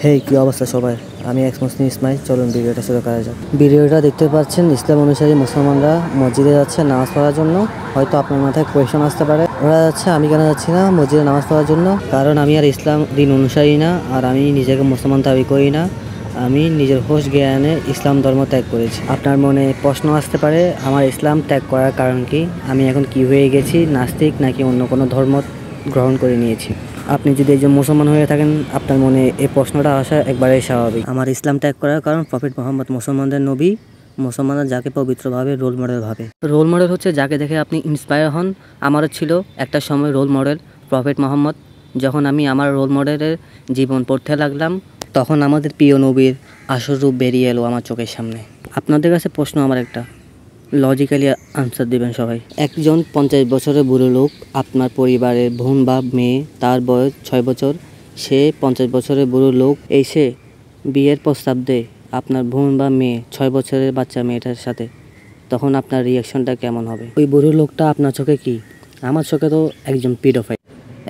হেই কি অবস্থা সবাই, আমি এক্স মুসলিম ইসমাইল। চলুন ভিডিওটা শুরু করা যাক। ভিডিওটা দেখতে পাচ্ছেন, ইসলাম অনুসারী মুসলমানরা মসজিদে যাচ্ছে নামাজ পড়ার জন্য। হয়তো আপনার মাথায় কোয়েশন আসতে পারে, ওরা যাচ্ছে আমি কেন যাচ্ছি না মসজিদে নামাজ পড়ার জন্য? কারণ আমি আর ইসলাম দিন অনুসারী না, আর আমি নিজেকে মুসলমান দাবি করি না। আমি নিজের হোশ জ্ঞানে ইসলাম ধর্ম ত্যাগ করেছি। আপনার মনে প্রশ্ন আসতে পারে, আমার ইসলাম ত্যাগ করার কারণ কি? আমি এখন কি হয়ে গেছি, নাস্তিক নাকি অন্য কোনো ধর্ম গ্রহণ করে নিয়েছি? আপনি যদি একজন মুসলমান হয়ে থাকেন, আপনার মনে এই প্রশ্নটা আসা একবারেই স্বাভাবিক। আমার ইসলাম ত্যাগ করার কারণ প্রফেট মুহাম্মদ মুসলমানদের নবী। মুসলমানরা যাকে পবিত্রভাবে রোল মডেল ভাবে। রোল মডেল হচ্ছে যাকে দেখে আপনি ইন্সপায়ার হন। আমারও ছিল একটা সময় রোল মডেল প্রফেট মুহাম্মদ। যখন আমি আমার রোল মডেলের জীবন পড়তে লাগলাম, তখন আমাদের প্রিয় নবীর আসল রূপ বেরিয়ে এলো আমার চোখের সামনে। আপনাদের কাছে প্রশ্ন আমার একটা, লজিক্যালি আনসার দেবেন সবাই। একজন 50 বছরের বুড়ো লোক, আপনার পরিবারের বোন বা মেয়ে, তার বয়স 6 বছর। সে 50 বছরের বুড়ো লোক এসে বিয়ের প্রস্তাব দেয় আপনার বোন বা মেয়ে 6 বছরের বাচ্চা মেয়েটার সাথে, তখন আপনার রিয়াকশনটা কেমন হবে? ওই বুড়ো লোকটা আপনার চোখে কি? আমার চোখে তো একজন পিডোফাইল।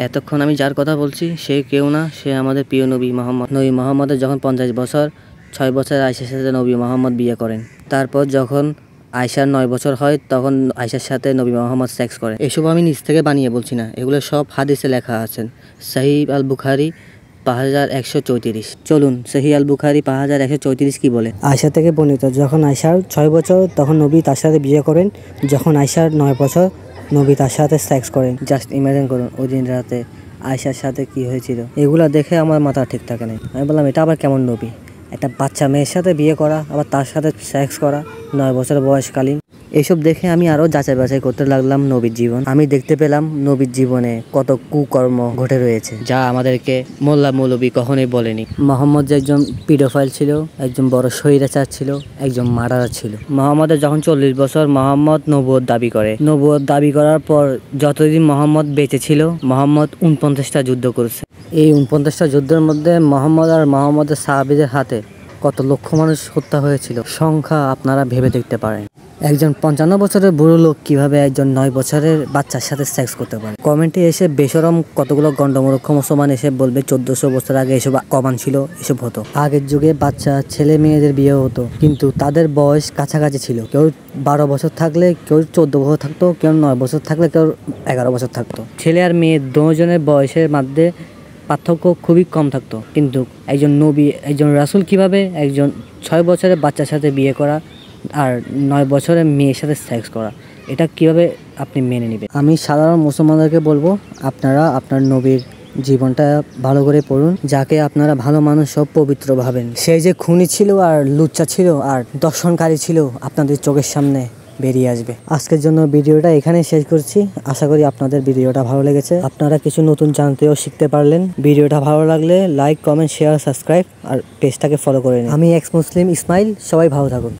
এতক্ষণ আমি যার কথা বলছি সে কেউ না, সে আমাদের প্রিয় নবী মোহাম্মদ। নবী মোহাম্মদের যখন 50 বছর, 6 বছর আয়েশার সাথে নবী মোহাম্মদ বিয়ে করেন। তারপর যখন আয়েশার 9 বছর হয়, তখন আয়েশার সাথে নবী মোহাম্মদ সেক্স করেন। এসব আমি নিজ থেকে বানিয়ে বলছি না, এগুলো সব হাদিসে লেখা আছেন। সহিহ আল বুখারী 5134। চলুন সহিহ আল বুখারী 5134 কি বলে। আয়েশা থেকে বর্ণিত, যখন আয়েশার 6 বছর তখন নবী তার সাথে বিয়ে করেন। যখন আয়েশার 9 বছর নবী তার সাথে সেক্স করেন। জাস্ট ইমাজিন করুন ওই দিন রাতে আয়েশার সাথে কি হয়েছিল। এগুলা দেখে আমার মাথা ঠিক থাকে না। আমি বললাম এটা আবার কেমন নবী? একটা বাচ্চা মেয়ের সাথে বিয়ে করা, আবার তার সাথে সেক্স করা 9 বছর বয়সকালীন। এইসব দেখে আমি আরও যাচাই বাছাই করতে লাগলাম নবীর জীবন। আমি দেখতে পেলাম নবীর জীবনে কত কুকর্ম ঘটে রয়েছে, যা আমাদেরকে মোল্লা মৌলবী কখনোই বলেনি। মোহাম্মদ যে একজন পিডোফাইল ছিল, একজন বড় স্বৈরাচার ছিল, একজন মার্ডারার ছিল। মোহাম্মদের যখন 40 বছর, মোহাম্মদ নবুয়ত দাবি করে। নবুয়ত দাবি করার পর যতদিন মোহাম্মদ বেঁচে ছিল, মোহাম্মদ 49টা যুদ্ধ করেছে। এই 49টা যুদ্ধের মধ্যে মোহাম্মদ আর মোহাম্মদের সাহাবীদের হাতে কত লক্ষ মানুষ হত্যা হয়েছিল, সংখ্যা আপনারা ভেবে দেখতে পারেন। একজন 55 বছরের বুড়ো লোক কিভাবে একজন 9 বছরের বাচ্চার সাথে সেক্স করতে পারে? কমেন্টে এসে বেশরম কতগুলো গন্ডমূর্খ মুসলমান এসে বলবে 1400 বছর আগে এসব কমান ছিল, এসব হতো। আগের যুগে বাচ্চা ছেলে মেয়েদের বিয়ে হতো, কিন্তু তাদের বয়স কাছাকাছি ছিল। কেউ 12 বছর থাকলে কেউ 14 বছর থাকতো, কেউ 9 বছর থাকলে কেউ 11 বছর থাকতো। ছেলে আর মেয়ে দুজনের বয়সের মধ্যে পার্থক্য খুবই কম থাকতো। কিন্তু একজন নবী, একজন রাসূল কিভাবে একজন 6 বছরের বাচ্চার সাথে বিয়ে করা আর 9 বছরের মেয়ের সাথে সেক্স করা, এটা কিভাবে আপনি মেনে নেবেন? আমি সাধারণ মুসলমানদেরকে বলবো, আপনারা আপনার নবীর জীবনটা ভালো করে পড়ুন। যাকে আপনারা ভালো মানুষ সব পবিত্র ভাবেন, সেই যে খুনি ছিল আর লুচ্চা ছিল আর দর্শনকারী ছিল, আপনাদের চোখের সামনে বেরিয়ে আসবে। আজকের জন্য ভিডিওটা এখানে শেষ করছি। আশা করি আপনাদের ভিডিওটা ভালো লেগেছে, আপনারা কিছু নতুন জানতেও শিখতে পারলেন। ভিডিওটা ভালো লাগলে লাইক, কমেন্ট, শেয়ার, সাবস্ক্রাইব আর পেজটাকে ফলো করে নিন। আমি এক্স মুসলিম ইসমাইল, সবাই ভালো থাকুন।